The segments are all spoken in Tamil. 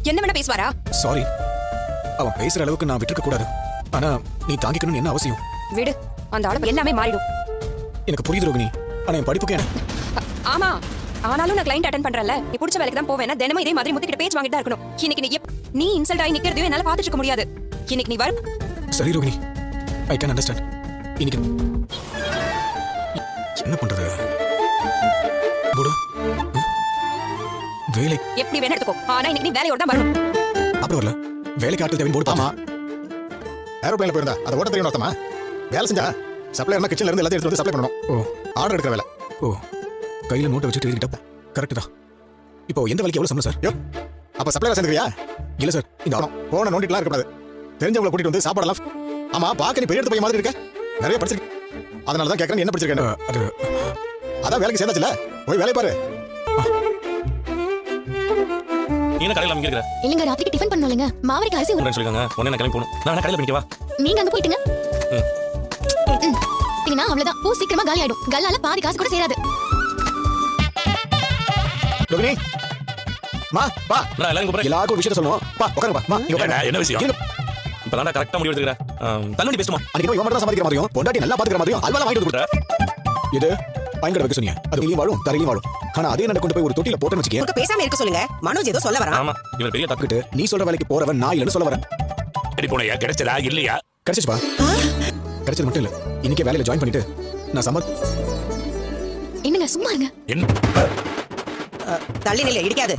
என்ன வேணா பேசுவாரா? சாரி, அவன் பேசுற அளவுக்கு நான் விட்டுருக்க கூடாது. ஆனா நீ தாங்கிக்கணும்னு என்ன அவசியம்? விடு, அந்த ஆளு எல்லாமே மாறிடும். எனக்கு புரியுது ரோகிணி, ஆனா என் படிப்புக்கு என்ன? ஆமா, ஆனாலும் நான் கிளைண்ட் அட்டெண்ட் பண்றேன்ல, நீ பிடிச்ச வேலைக்கு தான் போவேனா? தினமும் இதே மாதிரி முத்திக்கிட்ட பேச்சு வாங்கிட்டு தான் இருக்கணும். இன்னைக்கு நீ இன்சல்ட் ஆகி நிக்கிறதையும் என்னால பாத்துட்டு இருக்க முடியாது. இன்னைக்கு நீ வர. சரி ரோகிணி, ஐ கேன் அண்டர்ஸ்டாண்ட். இன்னைக்கு என்ன பண்றது? போடு, வேலை எப்படி வேணா எடுத்துக்கோ, ஆனா இன்னைக்கு நீ வேலையோட தான் வரணும். அப்புறம் வரல, வேலைக்கு ஆட்கள் தேவைன்னு போடு. ஆமா, ஏரோப்ளேன்ல போயிருந்தா அதை ஓட்ட தெரியும் அர்த்தமா? வேலை செஞ்சா சப்ளையர்னா கிச்சன்ல இருந்து எல்லாத்தையும் எடுத்து வந்து சப்ளை பண்ணணும். ஆர்டர் எடுக்கிற வேலை. கையில நோட்டை வச்சுட்டு எழுதிக்கிட்டா கரெக்ட் தான். இப்போ எந்த வேலைக்கு எவ்வளவு சம்பளம் சார்? அப்ப சப்ளையர் சேர்ந்துக்கிறியா? இல்ல சார், இந்த போன நோண்டிட்டுலாம் இருக்கக்கூடாது. தெரிஞ்சவங்களை கூட்டிட்டு வந்து சாப்பாடெல்லாம். ஆமா, பாக்க நீ பெரிய இடத்து பையன் மாதிரி இருக்க. நிறைய படிச்சிருக்க, அதனால தான் கேட்கறேன், என்ன படிச்சிருக்கேன்? அதான் வேலைக்கு சேர்ந்தாச்சுல, போய் வேலை பாரு. நீ என்ன கடையில அங்க இருக்கற? இல்லங்க, ராத்திரிக்கு டிஃபன் பண்ணனும்லங்க. மாவரிக்கு அரிசி ஊற சொல்லிருக்காங்க. உடனே நான் கிளம்பி போணும். நான் கடையில பண்ணிக்கவா? நீங்க அங்க போய்டுங்க. நீங்க அவ்வளவுதான், பூ சீக்கிரமா காலி ஆயிடும். கல்லால பாதி காசு கூட சேராது. ரோகிணி, மா பா. நான் எல்லாரும் கூப்பிடுறேன். எல்லாருக்கும் விஷயம் சொல்லணும். பா உட்காருங்க. பா இங்க உட்காருங்க. என்ன விஷயம்? இப்ப நான் கரெக்ட்டா முடிவு எடுத்துக்கறேன். தள்ளுண்டி பேசுமா? அன்னைக்கு இவன் மட்டும் சமாளிக்கிற மாதிரியும் பொண்டாட்டி நல்லா பாத்துக்கிற மாதிரியும் அல்வாலாம் வாங்கிட்டு கொடுத்துற. இது பயங்கர வைக்க சொன்னீங்க. அது வெளியே வாழும், தரையிலும் வாழும். ஆனா அதே நட கொண்டு போய் ஒரு தொட்டில போட்டேன்னு வச்சுக்கே. உங்களுக்கு பேசாம இருக்க சொல்லுங்க. மனோஜ் ஏதோ சொல்ல வரான். ஆமா, இவன் பெரிய தக்கிட்டு நீ சொல்ற வேலைக்கு போறவன் நான் இல்லன்னு சொல்ல வரேன். எடி போனயா? கிடைச்சதா இல்லையா? கிடைச்சிச்சுப்பா. கிடைச்சது மட்டும் இல்ல, இன்னைக்கே வேலையில ஜாயின் பண்ணிட்டு நான் சமத். என்னங்க சும்மா இருங்க. என்ன? தள்ளி நில்ல, இடிக்காது.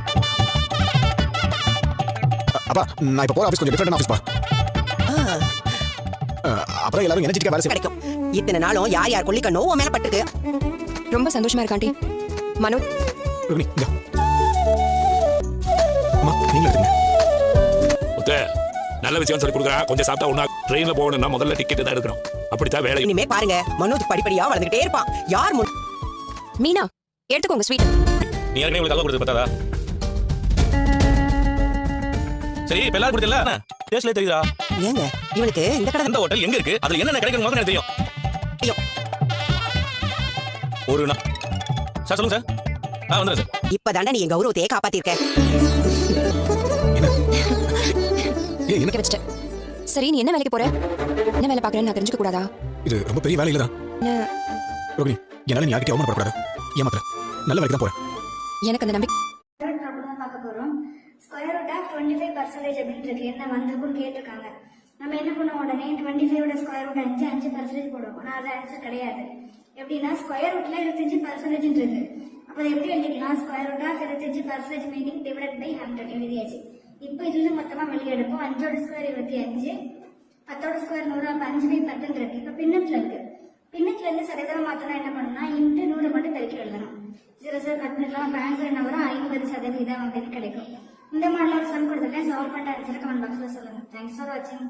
அப்பா நான் இப்ப போற ஆபீஸ் கொஞ்சம் டிஃபரெண்ட் ஆபீஸ் பா. அப்புறம் எல்லாரும் எனர்ஜெட்டிக்கா வேலை செய்யும். இத்தனை நாளும் யார் யார் கொல்லிக்க நோவ மேல பட்டுருக்கு. ரொம்ப சந்தோஷமா இருக்கு ஆண்டி. மனோ ரோகிணி இங்க அம்மா நீங்க எடுங்க. ஒத்தே நல்ல விஷயம் சொல்லி கொடுக்குறா. கொஞ்சம் சாப்பிட்டா ஒண்ணா ட்ரெயின்ல போகணும்னா முதல்ல டிக்கெட் தான் எடுக்கணும். அப்படித்தான் வேலை. இனிமே பாருங்க, மனோஜ் படிப்படியா வளர்ந்துட்டே இருப்பான். யார் மீனா எடுத்துக்கோங்க ஸ்வீட். நீ ஏற்கனவே உங்களுக்கு அல்வா கொடுத்து பார்த்தாதா? சரி, இப்ப எல்லாரும் கொடுத்தல என்ன டேஸ்ட்ல தெரியுதா? ஏங்க இவனுக்கு இந்த கடை இந்த ஹோட்டல் எங்க இருக்கு, அதுல என்ன கிடைக்கும் முதல்ல எனக்கு தெரியும். ஒரு சார் சொல்லுங்க சார். வந்துடுறேன் சார். இப்பதானே நீ என் கௌரவத்தையே காப்பாத்திருக்க. என்ன வச்சிட்ட? சரி, நீ என்ன வேலைக்கு போற? என்ன வேலை பாக்குறேன்னு நான் தெரிஞ்சுக்க கூடாதா? இது ரொம்ப பெரிய வேலை இல்லதான் ரோகிணி. என்னால நீ யார்கிட்டயும் அவமானப்படக்கூடாது. ஏமாத்துற, நல்ல வேலைக்கு தான் போறேன். எனக்கு அந்த நம்பிக்கை. ஸ்கொயர் ரூட் ஆஃப் 25% அப்படின்னு இருக்கு. என்ன வந்திருக்குன்னு கேட்டிருக்காங்க. நம்ம என்ன பண்ணுவோம், உடனே 25 ஸ்கொயர் ரூட் 5% போடுவோம். ஆனால் அது ஆன்சர் கிடையாது. எப்படின்னா ஸ்கொயர் ரூட்ல 25% இருக்கு. அப்போ எப்படி எழுதிக்கலாம்? Square root of 25% meaning divided by 100 எழுதியாச்சு. இப்போ இதுல மொத்தமா வெளியே எடுப்போம். 5ஓட ஸ்கொயர் 25, 10ஓட ஸ்கொயர் 100, அப்போ 5/10 இருக்கு. இப்போ பின்னத்துல இருக்கு. பின்னத்துல இருந்து சதவீதம் மாத்தனா என்ன பண்ணணும்னா இன்ட்டு 100 மட்டும் பெருக்கி எழுதணும். 0 கட் பண்ணலாம். அப்போ ஆன்சர் என்ன வரும்? 50% அப்படின்னு கிடைக்கும். இந்த மாடல் ஒரு சம் கொடுத்துருக்கேன். சால்வ் பண்ணிட்டு ஆன்சர் கமெண்ட் பாக்ஸ்ல சொல்லுங்க. தேங்க்ஸ் ஃபார் வாட்சிங்.